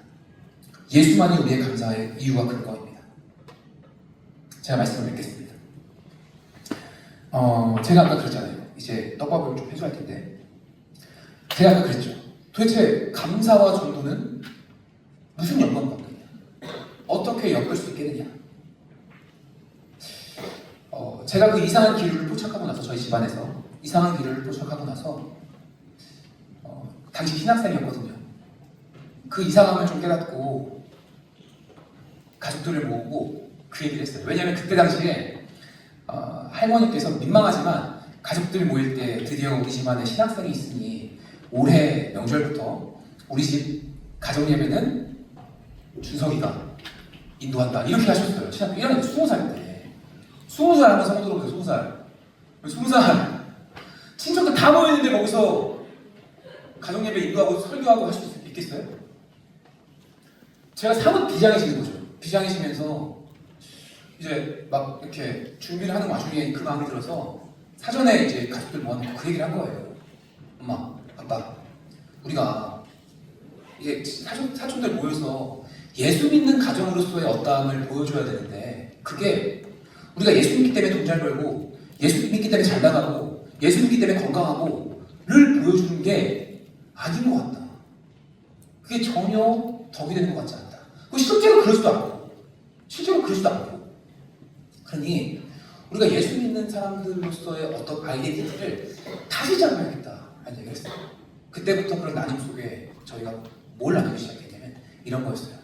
예수만이 우리의 감사의 이유와 근거입니다. 제가 말씀을 맺겠습니다. 제가 아까 그랬잖아요. 이제 떡밥을 좀 해줘야 할 텐데, 제가 아까 그랬죠. 도대체 감사와 전도는 무슨 연관관계냐? 어떻게 엮을 수 있겠느냐? 제가 그 이상한 기류를 포착하고 나서, 저희 집안에서 이상한 기류를 포착하고 나서 당시 신학생이었거든요. 그 이상함을 좀 깨닫고 가족들을 모으고 그 얘기를 했어요. 왜냐하면 그때 당시에 할머니께서 민망하지만 가족들 모일 때 드디어 우리 집안에 신학생이 있으니 올해 명절부터 우리 집 가정 예배는 준석이가 인도한다, 이렇게 하셨어요. 신학교 1학년 20살 때. 20살 하면 성도로 보세요. 20살 친척들 다 모였는데 거기서 가정 예배 인도하고 설교하고 할 수 있겠어요? 제가 사뭇 비장해지는 거죠. 비장해지면서 이제 막 이렇게 준비를 하는 와중에 그 마음이 들어서 사전에 이제 가족들 모아놓고 그 얘기를 한 거예요. 엄마, 아빠, 우리가 이제 사촌들 모여서 예수 믿는 가정으로서의 어떠함을 보여줘야 되는데, 그게 우리가 예수 믿기 때문에 돈 잘 벌고 예수 믿기 때문에 잘 나가고 예수 믿기 때문에 건강하고를 보여주는 게 아닌 것 같다. 그게 전혀 덕이 되는 것 같지 않다. 실제로 그러지도 않고. 그러니 우리가 예수 믿는 사람들로서의 어떤 아이덴티티를 다시 잡아야겠다 라는 얘기를 했어요. 그때부터 그런 나눔 속에 저희가 뭘 나누기 시작했냐면 이런 거였어요.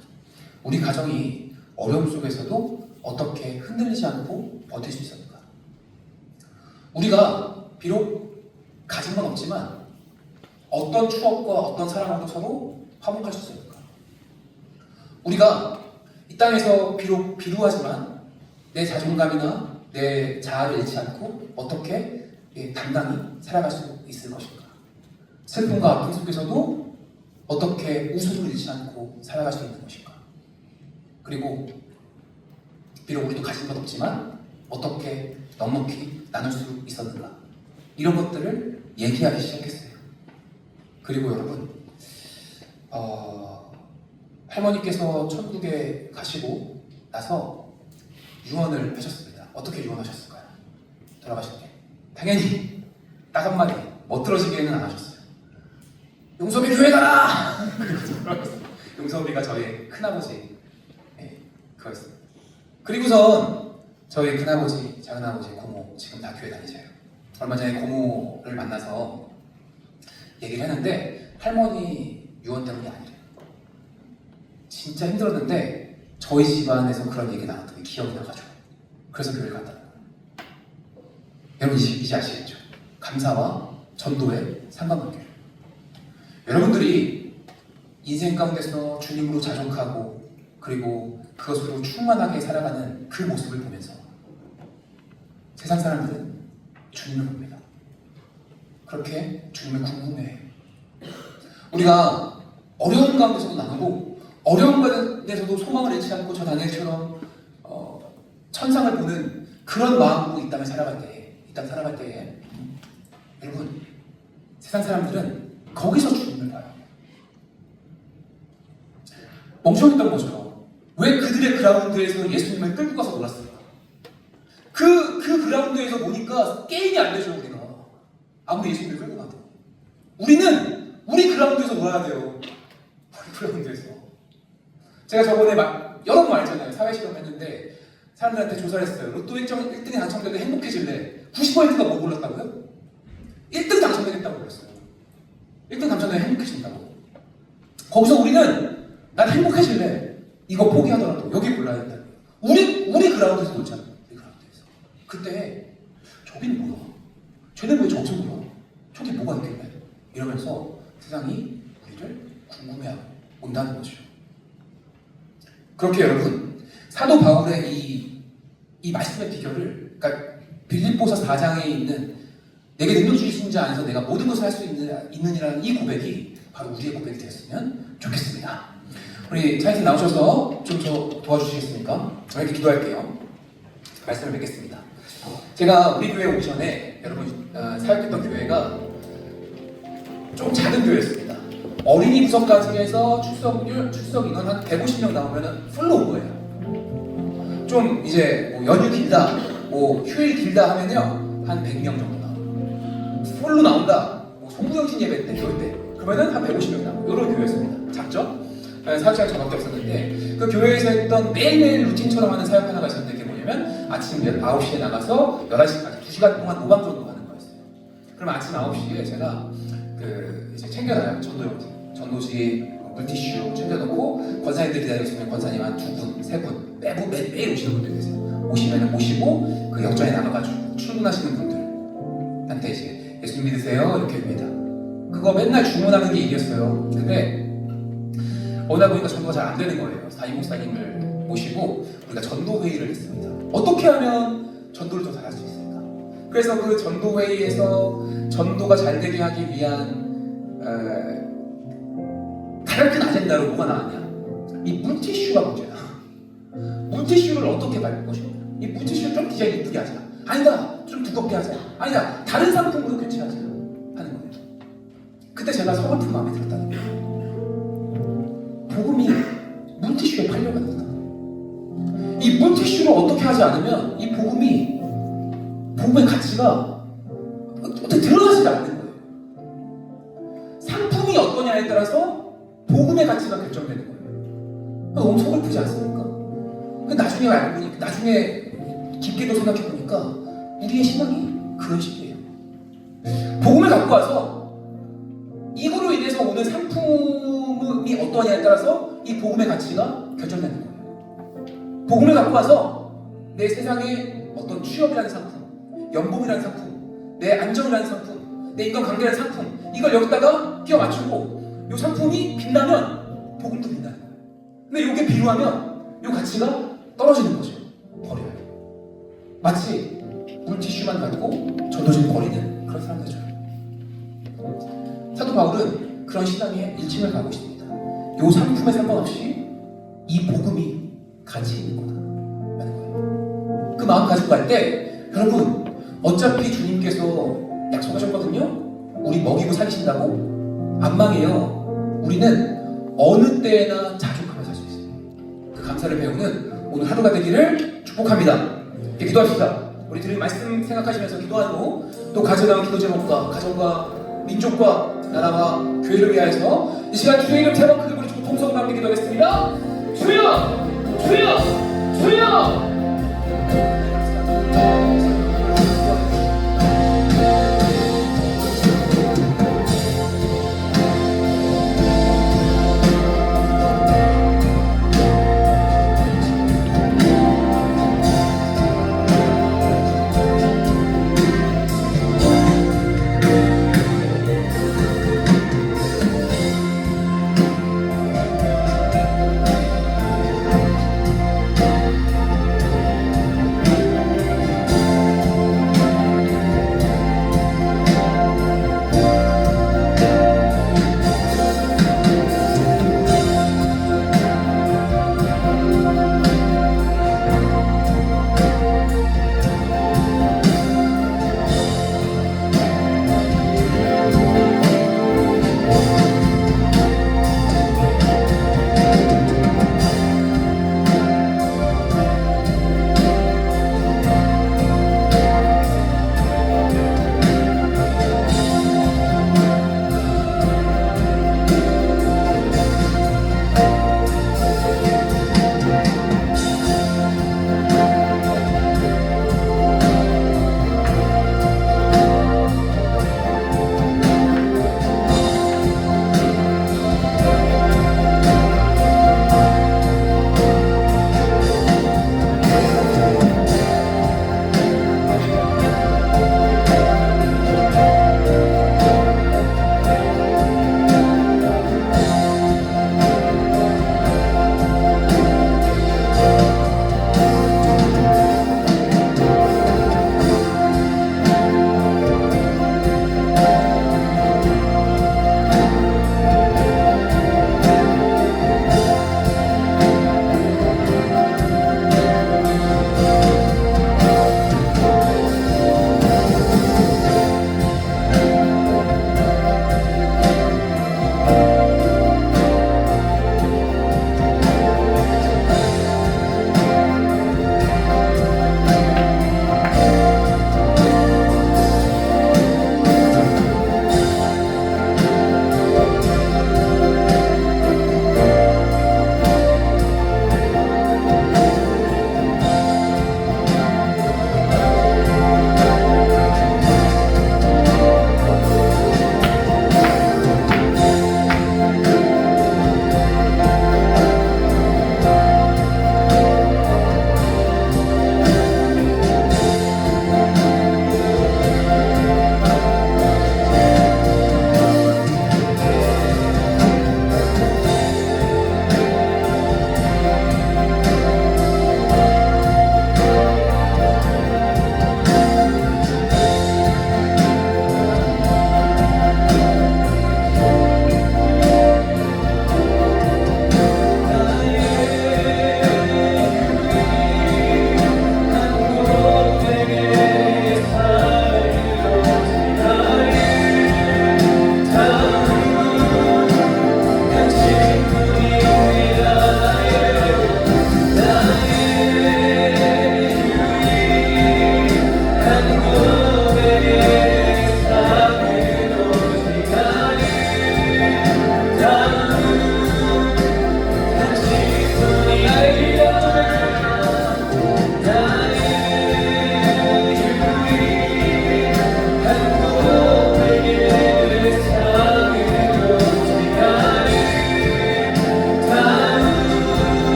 우리 가정이 어려움 속에서도 어떻게 흔들리지 않고 버틸 수 있었는가. 우리가 비록 가진 건 없지만 어떤 추억과 어떤 사랑으로 서로 화목할 수 있었는가. 우리가 이 땅에서 비록 비루하지만 내 자존감이나 내 자아를 잃지 않고 어떻게 당당히 살아갈 수 있을 것인가. 슬픔과 아픔 속에서도 어떻게 웃음을 잃지 않고 살아갈 수 있는 것인가. 그리고 비록 우리도 가진 것 없지만 어떻게 넉넉히 나눌 수 있었는가. 이런 것들을 얘기하기 시작했어요. 그리고 여러분, 할머니께서 천국에 가시고 나서 유언을 하셨습니다. 어떻게 유언하셨을까요? 돌아가실 때 당연히 딱 한마디 멋들어지게는 안 하셨어요. 용섭이 교회 가라! 용섭이가 저희 큰아버지 그거였어요. 그리고선 저희 큰아버지, 작은아버지, 고모 지금 다 교회 다니세요. 얼마 전에 고모를 만나서 얘기를 했는데 할머니 유언 때문이 아니래요. 진짜 힘들었는데 저희 집안에서 그런 얘기 나왔던 게 기억이 나가지고 그래서 교회를 갔다는 거예요. 여러분 이제 아시겠죠? 감사와 전도의 상관관계를. 여러분들이 인생 가운데서 주님으로 자족하고 그리고 그것으로 충만하게 살아가는 그 모습을 보면서 세상 사람들은 주님을 봅니다. 그렇게 주님을 궁금해해요. 우리가 어려운 가운데서도 나누고 어려운 가운데서도 소망을 잃지 않고 저 다니엘처럼 천상을 보는 그런 마음으로 이 땅을 살아갈 때에 여러분 세상 사람들은 거기서 주님을 봐요. 멍청했던 거죠. 왜 그들의 그라운드에서 예수님을 끌고 가서 놀았을까? 그 그라운드에서 노니까 게임이 안 되죠. 우리가 아무리 예수님을 끌고 가도 우리는 우리 그라운드에서 놀아야 돼요. 우리 그라운드에서. 제가 저번에 여러 번 말했잖아요. 사회실험 했는데 사람들한테 조사를 했어요. 로또 1등에 당첨되면 행복해질래. 90%가 뭐 골랐다고요? 1등 당첨되겠다고 그랬어요. 1등 당첨되면 행복해진다고. 거기서 우리는 난 행복해질래. 이거 포기하더라도 여기 골라야 된다. 우리 그라운드에서 놀잖아요. 우리 그라운드에서. 그때 저기는 뭐야? 쟤는 왜 저기서 놀아? 저기 뭐가 있길래? 이러면서 세상이 우리를 궁금해하고 온다는 거죠. 그렇게 여러분 사도 바울의 이 말씀의 비결을 그러니까 빌립보서 4장에 있는 내게 능력 주신 자 안에서 내가 모든 것을 할 수 있느니라는 이 고백이 바로 우리의 고백이 되었으면 좋겠습니다. 우리 차이팀 나오셔서 좀 저 도와주시겠습니까? 이렇게 기도할게요. 말씀을 뵙겠습니다. 제가 우리 교회 오기 전에 여러분 사역했던 교회가 좀 작은 교회였습니다. 어린이 부석가에서 출석 인원 한 150명 나오면 풀로 온 거예요. 좀 이제 뭐 연휴 길다, 뭐 휴일 길다 하면요 한 100명 정도 나와요. 풀로 나온다, 뭐 송구영신 예배 때, 교회 때 그러면은 한 150명 나와요. 이런 교회였습니다. 작죠? 사역시간 저밖에 없었는데 그 교회에서 했던 매일매일 루틴처럼 하는 사역 하나가 있었는데 그게 뭐냐면 아침 9시에 나가서 11시까지 2시간 동안 노방 정도 하는 거였어요. 그럼 아침 9시에 제가 이제 챙겨놔요. 전도지, 물티슈 챙겨놓고 권사님들 기다리고 있으면 권사님 한 2분, 3분 매일 오시는 분들 계세요. 오시면 모시고 그 역전에 나가가지고 출근하시는 분들한테 이제 예수님 믿으세요 이렇게 합니다. 그거 맨날 주문하는 게 일이었어요. 근데 어느 날 보니까 전도가 잘 안 되는 거예요. 사임 목사님을 모시고 우리가 전도 회의를 했습니다. 어떻게 하면 전도를 더 잘할 수 있을까? 그래서 그 전도 회의에서 전도가 잘 되게 하기 위한 가장 큰 아젠다로 뭐가 나왔냐? 이 물티슈가 문제다. 물티슈를 어떻게 바꿀 것인가? 이 물티슈를 좀 디자인 이쁘게 하자. 아니다, 좀 두껍게 하자. 아니다, 다른 상품으로 교체하자 하는 거예요. 그때 제가 서글픈 마음이 들었다는 거예요. 복음이 물티슈에 팔려간다. 이 물티슈를 어떻게 하지 않으면 이 복음의 가치가 어떻게 드러나지가 않는 거예요. 상품이 어떠냐에 따라서 복음의 가치가 결정되는 거예요. 너무 서글프지 않습니까? 나중에 알고 보니까, 나중에 깊게도 생각해 보니까 우리의 신앙이 그런 식이에요. 복음을 갖고 와서 이거로 인해서 오는 상품이 어떠냐에 따라서 이 복음의 가치가 결정되는 거예요. 복음을 갖고 와서 내 세상에 어떤 취업이라는 상품, 연봉이라는 상품, 내 안정이라는 상품, 내 인간관계라는 상품, 이걸 여기다가 끼워 맞추고 이 상품이 빛나면 복음도 빛나는 거예요. 근데 이게 비루하면 이 가치가 떨어지는 거죠. 버려요. 마치 물티슈만 갖고 전도지를 버리는 그런 사람들이죠. 사도 바울은 그런 신앙의 일침을 가고 있습니다. 이 상품에 상관없이 이 복음이 가치 있는 거다라는 거예요. 그 마음 가지고 갈 때 여러분 어차피 주님께서 약속하셨거든요. 우리 먹이고 살리신다고 안 망해요. 우리는 어느 때나 자족하며 감사를 배우는 오늘 하루가 되기를 축복합니다. 이렇게 기도합시다. 우리 들은 말씀 생각하시면서 기도한 후 또 가져나온 기도 제목과 가정과 민족과 나라와 교회를 위하여서 이 시간 주의 이름 제목 크게 부르시고 통성으로 함께 기도하겠습니다. 주여! 주여! 주여!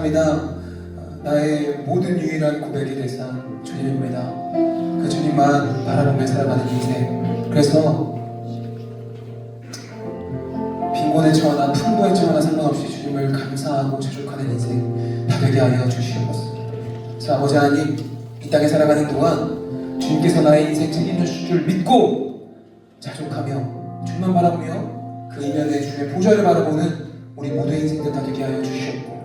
감사합니다. 나의 모든 유일한 고백의 대상 주님입니다. 그 주님만 바라보며 살아가는 인생. 그래서 빈곤에 처하나 풍부에 처하나 상관없이 주님을 감사하고 자족하는 인생 다 되게 하여 주시옵소서. 그래서 아버지 하나님, 이 땅에 살아가는 동안 주님께서 나의 인생 책임져주실 줄 믿고 자족하며 주님만 바라보며 그 이면에 주님의 보좌를 바라보는 우리 모두의 인생들 다 되게 하여 주시옵고,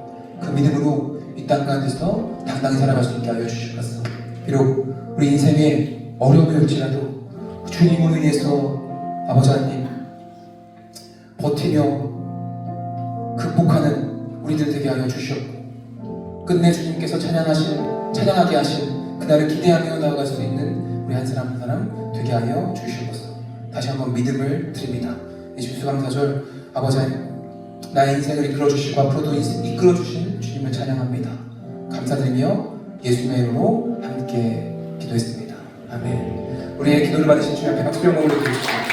그 믿음으로 이 땅 가운데서 당당히 살아갈 수 있게 하여 주시옵소서. 비록 우리 인생에 어려움이 올지라도 주님을 위해서 아버지 하나님 버티며 극복하는 우리들 되게 하여 주시옵고, 끝내 주님께서 찬양하게 하신 그날을 기대하며 나아갈 수 있는 우리 한 사람 한 사람 되게 하여 주시옵소서. 다시 한번 믿음을 드립니다. 이 주수감사절 아버지 하나님, 나의 인생을 이끌어주시고 앞으로도 이끌어주신 주님을 찬양합니다. 감사드리며 예수님의 이름으로 함께 기도했습니다. 아멘. 우리의 기도를 받으신 주님 앞에 박수 영광을 올려드리십시오.